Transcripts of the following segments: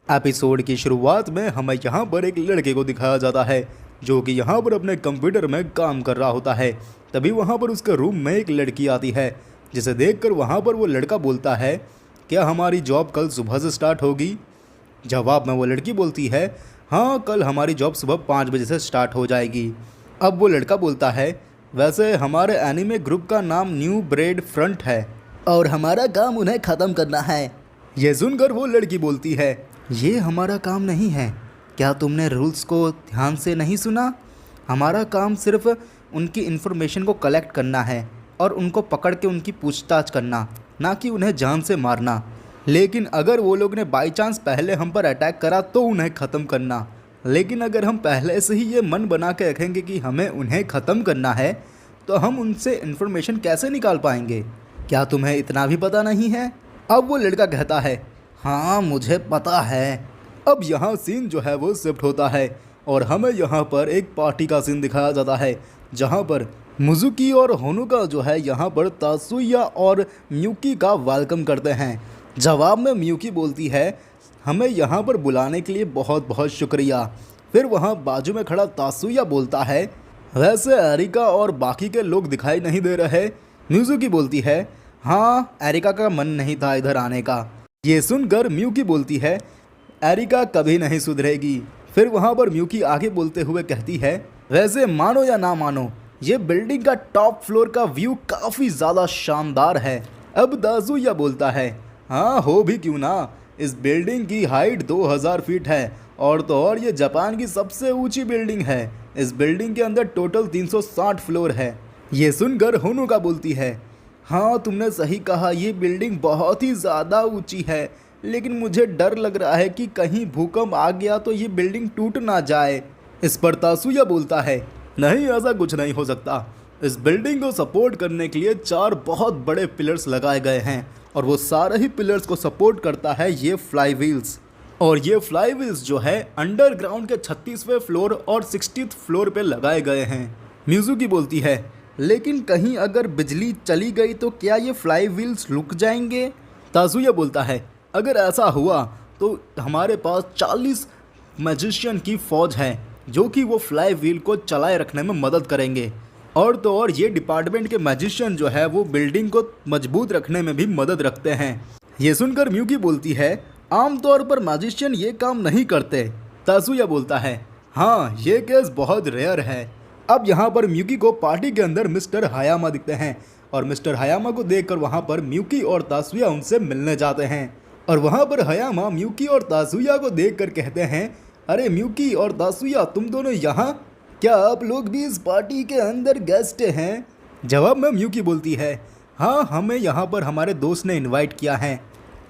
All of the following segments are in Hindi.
एपिसोड की शुरुआत में हमें यहाँ पर एक लड़के को दिखाया जाता है जो कि यहाँ पर अपने कंप्यूटर में काम कर रहा होता है। तभी वहाँ पर उसके रूम में एक लड़की आती है जिसे देखकर वहाँ पर वो लड़का बोलता है, क्या हमारी जॉब कल सुबह से स्टार्ट होगी? जवाब में वो लड़की बोलती है, हाँ कल हमारी जॉब सुबह 5 बजे से स्टार्ट हो जाएगी। अब वो लड़का बोलता है, वैसे हमारे एनिमे ग्रुप का नाम न्यू ब्रेड फ्रंट है और हमारा काम उन्हें ख़त्म करना है। ये सुनकर वो लड़की बोलती है, ये हमारा काम नहीं है, क्या तुमने रूल्स को ध्यान से नहीं सुना? हमारा काम सिर्फ उनकी इन्फॉर्मेशन को कलेक्ट करना है और उनको पकड़ के उनकी पूछताछ करना, ना कि उन्हें जान से मारना। लेकिन अगर वो लोग ने बाई चांस पहले हम पर अटैक करा तो उन्हें ख़त्म करना। लेकिन अगर हम पहले से ही ये मन बना के रखेंगे कि हमें उन्हें ख़त्म करना है तो हम उनसे इन्फॉर्मेशन कैसे निकाल पाएंगे? क्या तुम्हें इतना भी पता नहीं है? अब वो लड़का कहता है, हाँ मुझे पता है। अब यहाँ सीन जो है वो शिफ्ट होता है और हमें यहाँ पर एक पार्टी का सीन दिखाया जाता है जहाँ पर मुजुकी और होनुका जो है यहाँ पर तासुया और म्यूकी का वेलकम करते हैं। जवाब में म्यूकी बोलती है, हमें यहाँ पर बुलाने के लिए बहुत बहुत शुक्रिया। फिर वहाँ बाजू में खड़ा तासुया बोलता है, वैसे एरिका और बाकी के लोग दिखाई नहीं दे रहे। मिजुकी बोलती है, हाँ एरिका का मन नहीं था इधर आने का। ये सुनकर म्यूकी बोलती है, एरिका कभी नहीं सुधरेगी। फिर वहाँ पर म्यूकी आगे बोलते हुए कहती है, वैसे मानो या ना मानो ये बिल्डिंग का टॉप फ्लोर का व्यू काफ़ी ज़्यादा शानदार है। अब दाजुया बोलता है, हाँ हो भी क्यों ना, इस बिल्डिंग की हाइट 2000 फीट है और तो और ये जापान की सबसे ऊंची बिल्डिंग है। इस बिल्डिंग के अंदर टोटल 360 फ्लोर है। ये सुनकर होनुका बोलती है, हाँ तुमने सही कहा, ये बिल्डिंग बहुत ही ज़्यादा ऊंची है, लेकिन मुझे डर लग रहा है कि कहीं भूकंप आ गया तो ये बिल्डिंग टूट ना जाए। इस पर तासुया बोलता है, नहीं ऐसा कुछ नहीं हो सकता। इस बिल्डिंग को सपोर्ट करने के लिए 4 बहुत बड़े पिलर्स लगाए गए हैं और वो सारे ही पिलर्स को सपोर्ट करता है ये फ्लाई व्हील्स। और ये फ्लाई व्हील्स जो है अंडरग्राउंड के 36वें फ्लोर और 60th फ्लोर पे लगाए गए हैं। मिजुकी बोलती है, लेकिन कहीं अगर बिजली चली गई तो क्या ये फ्लाई व्हील्स रुक जाएंगे? ताजुया बोलता है, अगर ऐसा हुआ तो हमारे पास 40 मैजिशियन की फ़ौज है जो कि वो फ्लाई व्हील को चलाए रखने में मदद करेंगे। और तो और ये डिपार्टमेंट के मैजिशियन जो है वो बिल्डिंग को मजबूत रखने में भी मदद रखते हैं। ये सुनकर म्यूकी बोलती है, आमतौर पर मैजिशियन ये काम नहीं करते। तासुया बोलता है, हाँ ये केस बहुत रेयर है। अब यहाँ पर म्यूकी को पार्टी के अंदर मिस्टर हायामा दिखते हैं और मिस्टर हायामा को देखकर वहाँ पर म्यूकी और तासुया उनसे मिलने जाते हैं। और वहाँ पर हायामा म्यूकी और तासुया को देखकर कहते हैं, अरे म्यूकी और तासुया तुम दोनों यहाँ, क्या आप लोग भी इस पार्टी के अंदर गेस्ट हैं? जवाब में म्यूकी बोलती है, हाँ हमें यहाँ पर हमारे दोस्त ने इनवाइट किया है,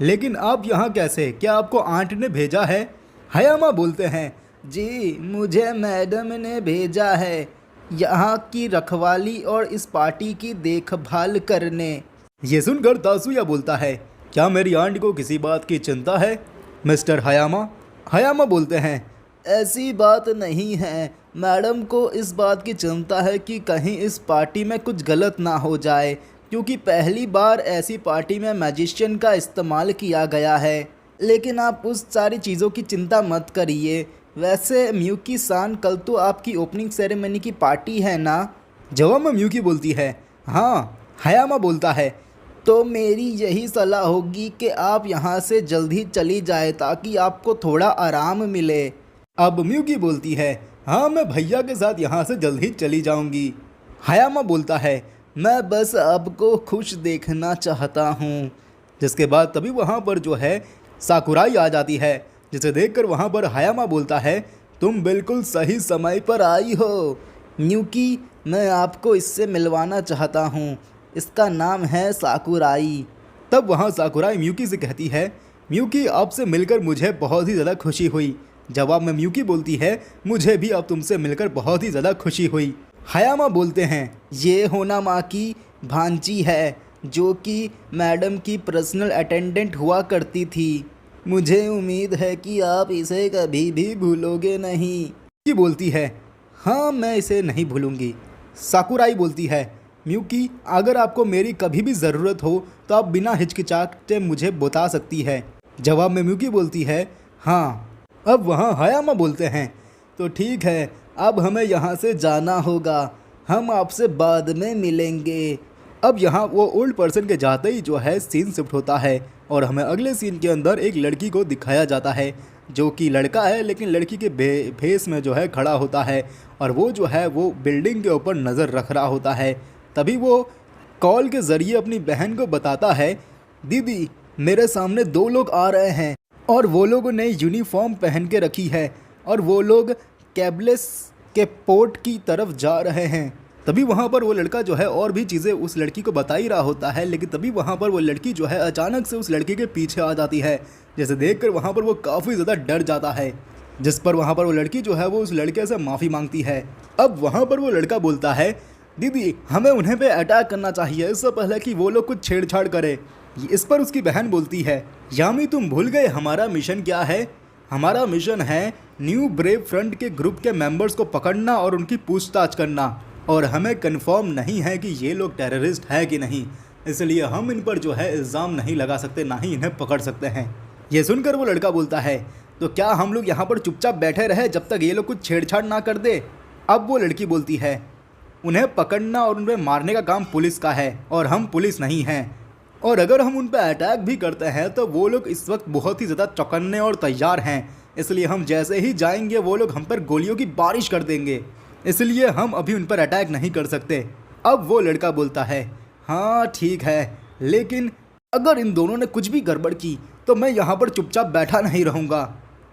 लेकिन आप यहाँ कैसे? क्या आपको आंट ने भेजा है? हायामा बोलते हैं, जी मुझे मैडम ने भेजा है यहाँ की रखवाली और इस पार्टी की देखभाल करने। ये सुनकर तासुया बोलता है, क्या मेरी आंट को किसी बात की चिंता है मिस्टर हायामा? हायामा बोलते हैं, ऐसी बात नहीं है, मैडम को इस बात की चिंता है कि कहीं इस पार्टी में कुछ गलत ना हो जाए, क्योंकि पहली बार ऐसी पार्टी में मैजिशियन का इस्तेमाल किया गया है। लेकिन आप उस सारी चीज़ों की चिंता मत करिए। वैसे म्यूकी सान कल तो आपकी ओपनिंग सेरेमनी की पार्टी है ना? जवाब में म्यूकी बोलती है, हाँ। हायामा बोलता है, तो मेरी यही सलाह होगी कि आप यहाँ से जल्दी चली जाए ताकि आपको थोड़ा आराम मिले। अब म्यूकी बोलती है, हाँ मैं भैया के साथ यहाँ से जल्दी चली जाऊँगी। हायामा बोलता है, मैं बस आपको खुश देखना चाहता हूँ। जिसके बाद तभी वहाँ पर जो है साकुराई आ जाती है, जिसे देखकर वहाँ पर हायामा बोलता है, तुम बिल्कुल सही समय पर आई हो म्यूकी, मैं आपको इससे मिलवाना चाहता हूँ, इसका नाम है साकुराई। तब वहाँ साकुराई म्यूकी से कहती है, म्यूकी आपसे मिलकर मुझे बहुत ही ज़्यादा खुशी हुई। जवाब में म्यूकी बोलती है, मुझे भी अब तुमसे मिलकर बहुत ही ज़्यादा खुशी हुई। हायामा बोलते हैं, ये होना माँ की भांजी है जो कि मैडम की पर्सनल अटेंडेंट हुआ करती थी। मुझे उम्मीद है कि आप इसे कभी भी भूलोगे नहीं। म्यूकी बोलती है, हाँ मैं इसे नहीं भूलूंगी। साकुराई बोलती है, म्यूकी अगर आपको मेरी कभी भी ज़रूरत हो तो आप बिना हिचकिचाहटे मुझे बता सकती है। जवाब में म्यूकी बोलती है, हाँ, अब वहाँ हयामा बोलते हैं, तो ठीक है, अब हमें यहाँ से जाना होगा, हम आपसे बाद में मिलेंगे। अब यहाँ वो ओल्ड पर्सन के जाते ही जो है सीन शिफ्ट होता है और हमें अगले सीन के अंदर एक लड़की को दिखाया जाता है जो कि लड़का है लेकिन लड़की के फेस में जो है खड़ा होता है और वो जो है वो बिल्डिंग के ऊपर नज़र रख रहा होता है। तभी वो कॉल के ज़रिए अपनी बहन को बताता है, दीदी मेरे सामने 2 लोग आ रहे हैं और वो लोगों ने यूनिफॉर्म पहन के रखी है और वो लोग कैबलेस के पोर्ट की तरफ जा रहे हैं। तभी वहाँ पर वो लड़का जो है और भी चीज़ें उस लड़की को बता ही रहा होता है, लेकिन तभी वहाँ पर वो लड़की जो है अचानक से उस लड़के के पीछे आ जाती है, जैसे देखकर वहाँ पर वो काफ़ी ज़्यादा डर जाता है। जिस पर वहाँ पर वो लड़की जो है वो उस लड़के से माफ़ी मांगती है। अब वहाँ पर वो लड़का बोलता है, दीदी हमें उन्हें पे अटैक करना चाहिए इससे पहले कि वो लोग कुछ छेड़छाड़ करे। इस पर उसकी बहन बोलती है, यामी तुम भूल गए हमारा मिशन क्या है? हमारा मिशन है न्यू ब्रेव फ्रंट के ग्रुप के मेंबर्स को पकड़ना और उनकी पूछताछ करना, और हमें कंफर्म नहीं है कि ये लोग टेररिस्ट है कि नहीं, इसलिए हम इन पर जो है इल्ज़ाम नहीं लगा सकते, ना ही इन्हें पकड़ सकते हैं। ये सुनकर वो लड़का बोलता है, तो क्या हम लोग यहाँ पर चुपचाप बैठे रहे जब तक ये लोग कुछ छेड़छाड़ ना कर दे? अब वो लड़की बोलती है, उन्हें पकड़ना और उन्हें मारने का काम पुलिस का है और हम पुलिस नहीं हैं, और अगर हम उन पर अटैक भी करते हैं तो वो लोग इस वक्त बहुत ही ज़्यादा चौकन्ने और तैयार हैं, इसलिए हम जैसे ही जाएंगे वो लोग हम पर गोलियों की बारिश कर देंगे, इसलिए हम अभी उन पर अटैक नहीं कर सकते। अब वो लड़का बोलता है, हाँ ठीक है, लेकिन अगर इन दोनों ने कुछ भी गड़बड़ की तो मैं यहाँ पर चुपचाप बैठा नहीं रहूँगा।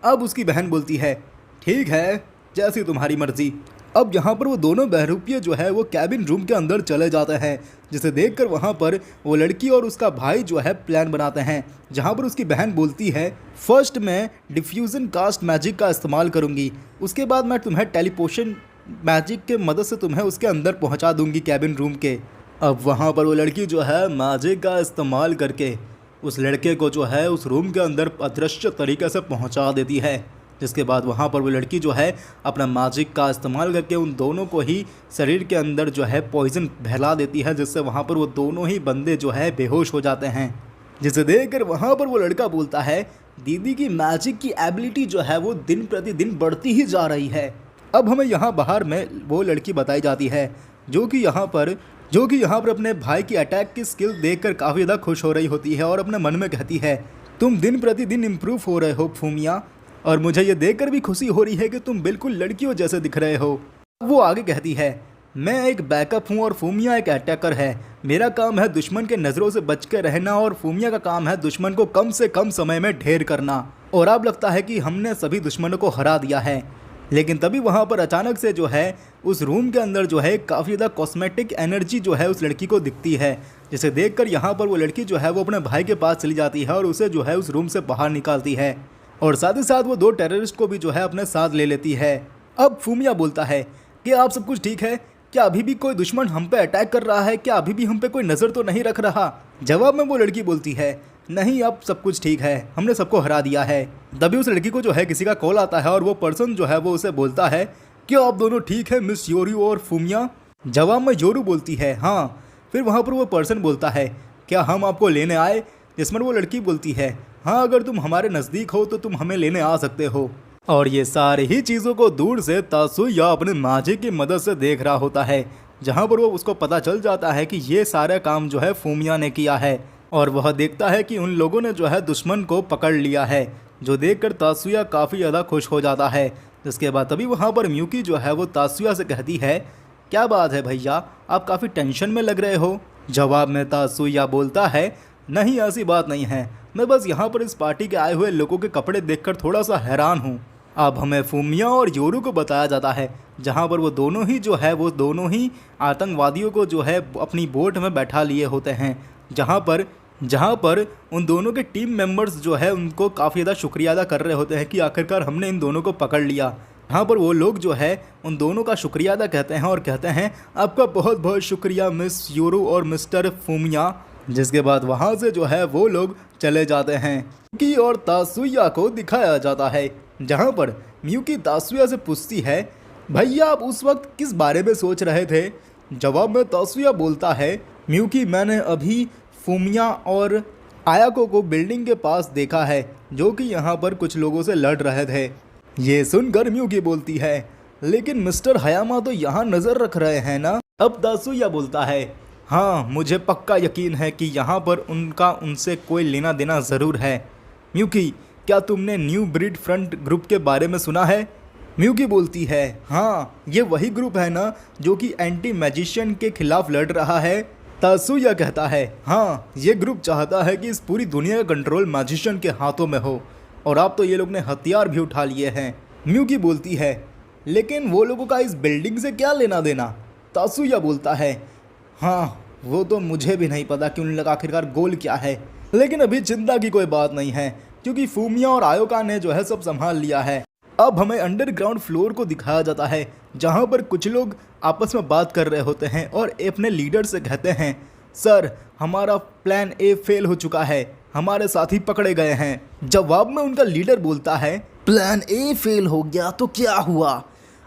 अब उसकी बहन बोलती है, ठीक है, जैसी तुम्हारी मर्जी। अब यहाँ पर वो दोनों बहरूपिये जो है वो कैबिन रूम के अंदर चले जाते हैं, जिसे देखकर वहाँ पर वो लड़की और उसका भाई जो है प्लान बनाते हैं, जहाँ पर उसकी बहन बोलती है, फर्स्ट मैं डिफ्यूज़न कास्ट मैजिक का इस्तेमाल करूँगी, उसके बाद मैं तुम्हें टेलीपोर्शन मैजिक के मदद से तुम्हें उसके अंदर पहुँचा दूँगी कैबिन रूम के। अब वहाँ पर वो लड़की जो है मैजिक का इस्तेमाल करके उस लड़के को जो है उस रूम के अंदर अदृश्य तरीके से पहुँचा देती है, जिसके बाद वहाँ पर वो लड़की जो है अपना मैजिक का इस्तेमाल करके उन दोनों को ही शरीर के अंदर जो है पॉइजन फैला देती है, जिससे वहाँ पर वो दोनों ही बंदे जो है बेहोश हो जाते हैं। जिसे देखकर वहाँ पर वो लड़का बोलता है, दीदी की मैजिक की एबिलिटी जो है वो दिन प्रतिदिन बढ़ती ही जा रही है। अब हमें यहाँ बाहर में वो लड़की बताई जाती है जो कि यहाँ पर अपने भाई की अटैक की स्किल देखकर काफ़ी ज़्यादा खुश हो रही होती है और अपने मन में कहती है, तुम दिन प्रतिदिन इम्प्रूव हो रहे हो फूमिया, और मुझे ये देखकर भी खुशी हो रही है कि तुम बिल्कुल लड़कियों जैसे दिख रहे हो। वो आगे कहती है, मैं एक बैकअप हूँ और फूमिया एक अटैकर है, मेरा काम है दुश्मन के नज़रों से बच के रहना और फूमिया का काम है दुश्मन को कम से कम समय में ढेर करना, और अब लगता है कि हमने सभी दुश्मनों को हरा दिया है। लेकिन तभी वहाँ पर अचानक से जो है उस रूम के अंदर जो है काफ़ी ज़्यादा कॉस्मेटिक एनर्जी जो है उस लड़की को दिखती है, जिसे देखकर यहाँ पर वो लड़की जो है वो अपने भाई के पास चली जाती है और उसे जो है उस रूम से बाहर निकालती है, और साथ ही साथ वो 2 टेररिस्ट को भी जो है अपने साथ ले लेती है। अब फूमिया बोलता है कि आप सब कुछ ठीक है? क्या अभी भी कोई दुश्मन हम पे अटैक कर रहा है? क्या अभी भी हम पे कोई नज़र तो नहीं रख रहा? जवाब में वो लड़की बोलती है, नहीं अब सब कुछ ठीक है, हमने सबको हरा दिया है। तभी उस लड़की को जो है किसी का कॉल आता है और वो पर्सन जो है वो उसे बोलता है, क्या आप दोनों ठीक है मिस योरू और फूमिया? जवाब में योरू बोलती है, हाँ। फिर वहाँ पर वो पर्सन बोलता है, क्या हम आपको लेने आए? जिसमें वो लड़की बोलती है, हाँ अगर तुम हमारे नज़दीक हो तो तुम हमें लेने आ सकते हो। और ये सारी ही चीज़ों को दूर से तासुया अपने मैजिक की मदद से देख रहा होता है, जहाँ पर वो उसको पता चल जाता है कि ये सारा काम जो है फूमिया ने किया है, और वह देखता है कि उन लोगों ने जो है दुश्मन को पकड़ लिया है, जो देखकर तासुया काफ़ी ज़्यादा खुश हो जाता है। जिसके बाद तभी वहाँ पर म्यूकी जो है वो तासुया से कहती है, क्या बात है भैया, आप काफ़ी टेंशन में लग रहे हो? जवाब में तासुया बोलता है, नहीं ऐसी बात नहीं है, मैं बस यहाँ पर इस पार्टी के आए हुए लोगों के कपड़े देखकर थोड़ा सा हैरान हूँ। अब हमें फूमिया और योरू को बताया जाता है, जहाँ पर वो दोनों ही आतंकवादियों को जो है अपनी बोट में बैठा लिए होते हैं, जहाँ पर उन दोनों के टीम मेंबर्स जो है उनको काफ़ी ज़्यादा शुक्रिया अदा कर रहे होते हैं कि आखिरकार हमने इन दोनों को पकड़ लिया। यहाँ पर वो लोग जो है उन दोनों का शुक्रिया अदा कहते हैं और कहते हैं, आपका बहुत बहुत शुक्रिया मिस योरू और मिस्टर फूमिया। जिसके बाद वहाँ से जो है वो लोग चले जाते हैं। म्यूकी और तासुया को दिखाया जाता है, जहाँ पर म्यूकी तासुया से पूछती है, भैया आप उस वक्त किस बारे में सोच रहे थे? जवाब में तासुया बोलता है, म्यूकी मैंने अभी फूमिया और आयाको को बिल्डिंग के पास देखा है, जो कि यहाँ पर कुछ लोगों से लड़ रहे थे। ये सुनकर म्यूकी बोलती है, लेकिन मिस्टर हयामा तो यहाँ नज़र रख रहे हैं ना। अब तासुया बोलता है, हाँ मुझे पक्का यकीन है कि यहाँ पर उनका उनसे कोई लेना देना ज़रूर है। म्यूकी, क्या तुमने न्यू ब्रीड फ्रंट ग्रुप के बारे में सुना है? म्यूकी बोलती है, हाँ ये वही ग्रुप है ना जो कि एंटी मैजिशियन के खिलाफ लड़ रहा है। तासुया कहता है, हाँ ये ग्रुप चाहता है कि इस पूरी दुनिया का कंट्रोल मैजिशियन के हाथों में हो, और अब तो ये लोग ने हथियार भी उठा लिए हैं। म्यूकी बोलती है, लेकिन वो लोगों का इस बिल्डिंग से क्या लेना देना? तासुया बोलता है, हाँ वो तो मुझे भी नहीं पता कि उन लोग आखिरकार गोल क्या है, लेकिन अभी चिंता की कोई बात नहीं है क्योंकि फूमिया और आयोका ने जो है सब संभाल लिया है। अब हमें अंडरग्राउंड फ्लोर को दिखाया जाता है जहाँ पर कुछ लोग आपस में बात कर रहे होते हैं और अपने लीडर से कहते हैं, सर हमारा प्लान ए फेल हो चुका है, हमारे साथी पकड़े गए हैं। जवाब में उनका लीडर बोलता है, प्लान ए फेल हो गया तो क्या हुआ,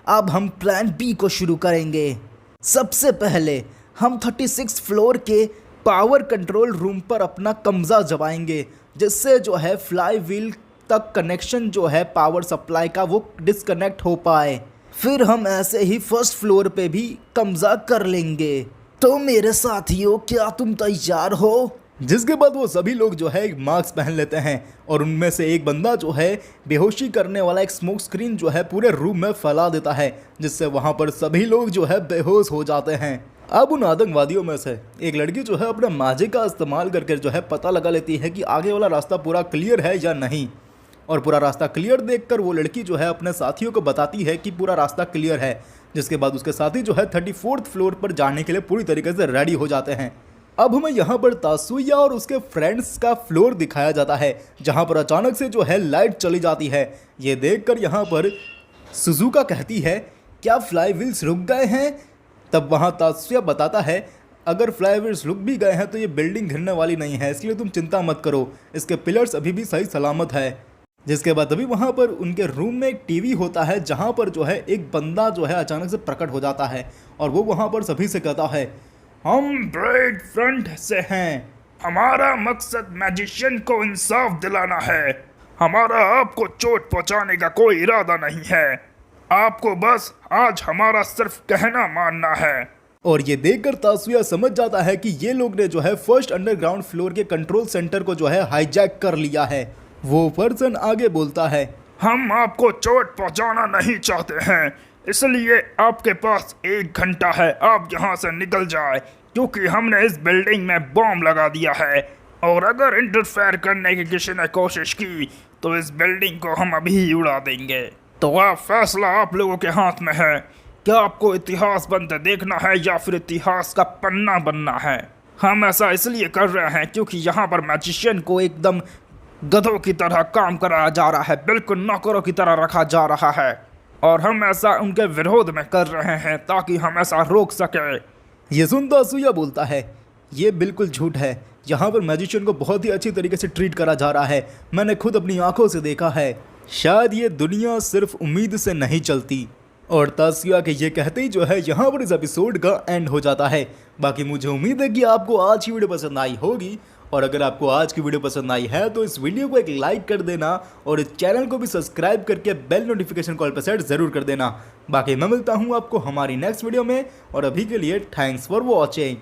अब हम प्लान बी को शुरू करेंगे। सबसे पहले हम 36 फ्लोर के पावर कंट्रोल रूम पर अपना कब्जा जमाएंगे, जिससे जो है फ्लाई व्हील तक कनेक्शन जो है पावर सप्लाई का वो डिस्कनेक्ट हो पाए। फिर हम ऐसे ही फर्स्ट फ्लोर पे भी कब्जा कर लेंगे। तो मेरे साथियों, क्या तुम तैयार हो? जिसके बाद वो सभी लोग जो है मास्क पहन लेते हैं और उनमें से एक बंदा जो है बेहोशी करने वाला एक स्मोक स्क्रीन जो है पूरे रूम में फैला देता है, जिससे वहाँ पर सभी लोग जो है बेहोश हो जाते हैं। अब उन आतंकवादियों में से एक लड़की जो है अपने मैजिक का इस्तेमाल करके जो है पता लगा लेती है कि आगे वाला रास्ता पूरा क्लियर है या नहीं, और पूरा रास्ता क्लियर देखकर वो लड़की जो है अपने साथियों को बताती है कि पूरा रास्ता क्लियर है। जिसके बाद उसके साथी जो है 34th फ्लोर पर जाने के लिए पूरी तरीके से रेडी हो जाते हैं। अब हमें यहाँ पर तासुया और उसके फ्रेंड्स का फ्लोर दिखाया जाता है जहाँ पर अचानक से जो है लाइट चली जाती है। ये देखकर यहाँ पर सुजुका कहती है, क्या फ्लाई व्हील्स रुक गए हैं? तब वहाँ तासुया बताता है, अगर फ्लाई व्हील्स रुक भी गए हैं तो ये बिल्डिंग गिरने वाली नहीं है, इसलिए तुम चिंता मत करो, इसके पिलर्स अभी भी सही सलामत है। जिसके बाद अभी वहाँ पर उनके रूम में एक टीवी होता है जहाँ पर जो है एक बंदा जो है अचानक से प्रकट हो जाता है और वो वहाँ पर सभी से कहता है, हम ब्रेड फ्रंट से हैं, हमारा मकसद मैजिशियन को इंसाफ दिलाना है, हमारा आपको चोट पहुंचाने का कोई इरादा नहीं है, आपको बस आज हमारा सिर्फ कहना मानना है। और ये देखकर तासुया समझ जाता है कि ये लोग ने जो है फर्स्ट अंडरग्राउंड फ्लोर के कंट्रोल सेंटर को जो है हाईजैक कर लिया है। वो पर्सन आगे बोलता है, हम आपको चोट पहुंचाना नहीं चाहते हैं, इसलिए आपके पास 1 घंटा है, आप यहाँ से निकल जाए, क्योंकि हमने इस बिल्डिंग में बॉम्ब लगा दिया है, और अगर इंटरफेयर करने की किसी ने कोशिश की तो इस बिल्डिंग को हम अभी ही उड़ा देंगे। तो आप फैसला आप लोगों के हाथ में है, क्या आपको इतिहास बनते देखना है या फिर इतिहास का पन्ना बनना है? हम ऐसा इसलिए कर रहे हैं क्योंकि यहाँ पर मैजिशियन को एकदम गधों की तरह काम कराया जा रहा है, बिल्कुल नौकरों की तरह रखा जा रहा है, और हम ऐसा उनके विरोध में कर रहे हैं ताकि हम ऐसा रोक सके। ये सुनता तासुया बोलता है, ये बिल्कुल झूठ है, यहाँ पर मैजिशियन को बहुत ही अच्छी तरीके से ट्रीट करा जा रहा है, मैंने खुद अपनी आंखों से देखा है, शायद ये दुनिया सिर्फ उम्मीद से नहीं चलती। और तासुया के ये कहते ही जो है यहाँ पर इस एपिसोड का एंड हो जाता है। बाकी मुझे उम्मीद है कि आपको आज की वीडियो पसंद आई होगी, और अगर आपको आज की वीडियो पसंद आई है तो इस वीडियो को एक लाइक कर देना और इस चैनल को भी सब्सक्राइब करके बेल नोटिफिकेशन कॉल पर सेट ज़रूर कर देना। बाकी मैं मिलता हूँ आपको हमारी नेक्स्ट वीडियो में, और अभी के लिए थैंक्स फॉर वॉचिंग।